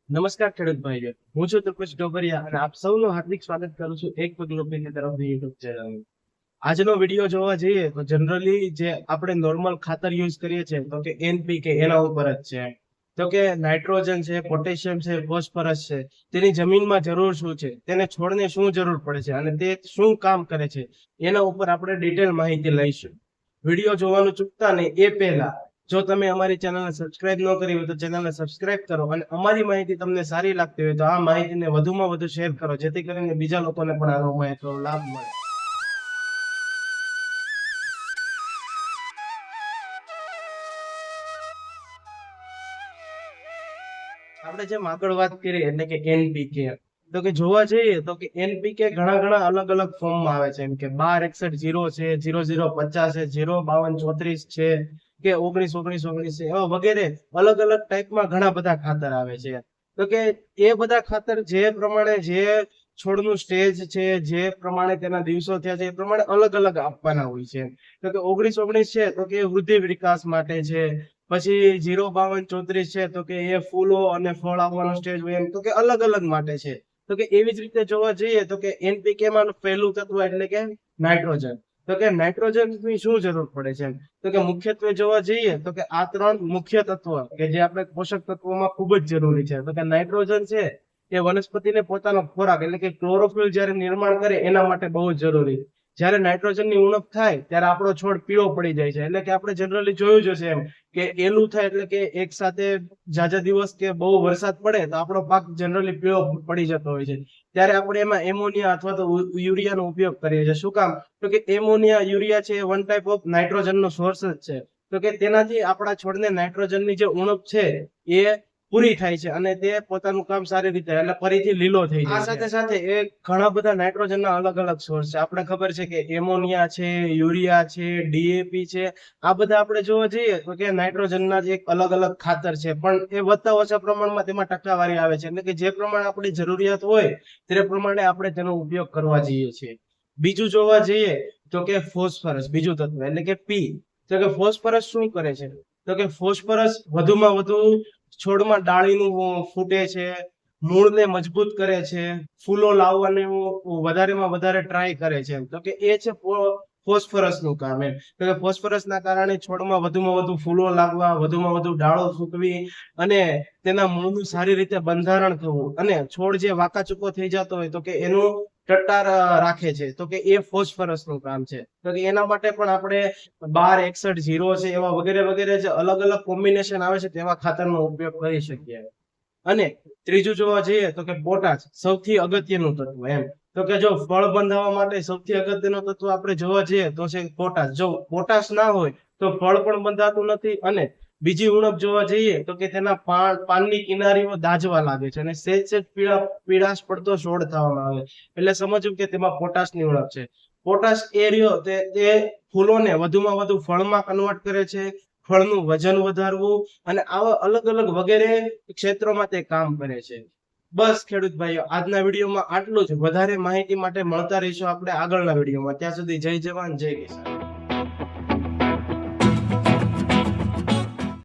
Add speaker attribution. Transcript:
Speaker 1: નમસ્કાર ખેડૂત ભાઈઓ, હું છું તુપેશ ડોબરિયા અને આપ સૌનું હાર્દિક સ્વાગત કરું છું એક પગલું પેલી તરફની યુટ્યુબ ચેનલ. આજનો વિડીયો જોવા જઈએ તો જનરલી જે આપણે નોર્મલ ખાતર યુઝ કરીએ છીએ તો કે NPK એના ઉપર જ છે. તો કે નાઇટ્રોજન છે, પોટેશિયમ છે, ફોસ્ફરસ છે, તેની જમીનમાં જરૂર શું છે, તેને છોડને શું જરૂર પડે છે અને તે શું કામ કરે છે એના ઉપર આપણે ડિટેલ માહિતી લઈશું. વિડીયો જોવાનું ચૂકતા નહીં એ પહેલા જો તમે અમારી ચેનલને સબસ્ક્રાઇબ ન કરી હોય તો ચેનલને સબસ્ક્રાઇબ કરો અને અમારી માહિતી તમને સારી લાગતી હોય તો આ માહિતીને વધુમાં વધુ શેર કરો જેથી કરીને બીજા લોકોને પણ આનો માહિતીનો લાભ મળે. આપણે જેમ આગળ વાત કરીએ એટલે કે NPK, તો કે જોવા જઈએ તો કે NPK ઘણા અલગ અલગ ફોર્મમાં આવે છે, એમ કે 1261 છે, 0050 છે, 05234 છે કે 1919 છે, એવા વગેરે અલગ અલગ ટાઈપમાં ઘણા બધા ખાતર આવે છે. તો કે એ બધા ખાતર જે પ્રમાણે જે છોડનું સ્ટેજ છે, જે પ્રમાણે તેના દિવસો થયા છે એ પ્રમાણે અલગ અલગ આપવાના હોય છે. તો કે 1919 છે તો કે વૃદ્ધિ વિકાસ માટે છે, પછી 05234 છે તો કે એ ફૂલો અને ફળ આવવાનો સ્ટેજ હોય એમ, તો કે અલગ અલગ માટે છે. તો કે એવી જ રીતે જોવા જઈએ તો કે NPK માં પહેલું તત્વ એટલે કે નાઇટ્રોજન. તો કે નાઇટ્રોજન ની શું જરૂર પડે છે, તો કે મુખ્યત્વે જોવા જઈએ તો કે આ ત્રણ મુખ્ય તત્વ કે જે આપણે પોષક તત્વોમાં ખૂબ જ જરૂરી છે. તો કે નાઇટ્રોજન છે એ વનસ્પતિને પોતાનો ખોરાક એટલે કે ક્લોરોફિલ જ્યારે નિર્માણ કરે એના માટે બહુ જ જરૂરી. જ્યારે નાઇટ્રોજનની ઉણપ થાય ત્યારે આપણો છોડ પીળો પડી જાય છે. એટલે કે આપણે જનરલી જોયું જ હશે એમ કે એલું થાય એટલે કે એક સાથે ઝાઝા દિવસ કે બહુ વરસાદ પડે તો આપણો પાક જનરલી પીળો પડી જતો હોય છે. ત્યારે આપણે એમાં એમોનિયા અથવા તો યુરિયાનો ઉપયોગ કરીએ છીએ. શું કામ? તો કે એમોનિયા, યુરિયા છે એ વન ટાઈપ ઓફ નાઇટ્રોજનનો સોર્સ જ છે. તો કે તેનાથી આપણા છોડને નાઇટ્રોજનની જે ઉણપ છે એ પૂરી થાય છે અને તે પોતાનું કામ સારી રીતે એટલે ફરીથી લીલો થઈ જાય છે. આ સાથે એ ઘણા બધા નાઇટ્રોજનના અલગ અલગ સોર્સ છે. આપણે ખબર છે કે એમોનિયા છે, યુરિયા છે, DAP છે, આ બધા આપણે જોવા જઈએ તો કે નાઇટ્રોજનના જ એક અલગ અલગ ખાતર છે, પણ એ વધતા ઓછા પ્રમાણમાં તેમાં ટકાવારી આવે છે. એટલે કે જે પ્રમાણે આપણી જરૂરિયાત હોય તે પ્રમાણે આપણે તેનો ઉપયોગ કરવા જઈએ છીએ. બીજું જોવા જઈએ તો કે ફોસ્ફરસ, બીજું તત્વ એટલે કે P. તો કે ફોસ્ફરસ શું કરે છે, તો કે ફોસ્ફરસ વધુમાં વધુ છોડમાં ડાળીનું ફૂટે છે, મૂળને મજબૂત કરે છે, ફૂલો લાવવાનું વધારેમાં વધારે ટ્રાય કરે છે. તો કે એ છે ફોસ્ફરસનું કામ એમ. તો કે ફોસ્ફરસના કારણે છોડમાં વધુમાં વધુ ફૂલો લાગવા, વધુમાં વધુ ડાળો ફૂટવી અને તેના મૂળનું સારી રીતે બંધારણ થવું અને છોડ જે વાંકાચૂકો થઈ જતો હોય તો કે એનું ટટ્ટાર રાખે છે. તો કે એ ફોસ્ફરસનું કામ છે. તો કે એના માટે પણ આપણે 1261 છે એવા વગેરે વગેરે જે અલગ અલગ કોમ્બિનેશન આવે છે તેવા ખાતરનો ઉપયોગ કરી શકીએ. અને ત્રીજું જોવા જઈએ તો કે પોટાશ, સૌથી અગત્યનું તત્વ એમ. તો કે જો ફળ બંધાવવા માટે સૌથી અગત્યનું તત્વ આપણે જોવા જઈએ તો છે પોટાશ. જો પોટાશ ના હોય તો ફળ પણ બંધાતું નથી અને બીજી ઉણપ જોવા જઈએ તો કે તેના પાનની કિનારીઓ દાજવા લાગે છે અને સેજ પીળાશ પડતો છોડ થવામાં આવે. એટલે સમજવું કે તેમાં પોટાશની ઉણપ છે. પોટાશ એ રહ્યો તે ફૂલોને વધુમાં વધુ ફળમાં કન્વર્ટ કરે છે, ફળનું વજન વધારવું અને આવા અલગ અલગ વગેરે ક્ષેત્રોમાં તે કામ કરે છે. બસ ખેડૂત ભાઈઓ, આજના વિડીયોમાં આટલું જ. વધારે માહિતી માટે મળતા રહીશું આપણે આગળના વિડીયોમાં. ત્યાં સુધી જય જવાન, જય કિસાન.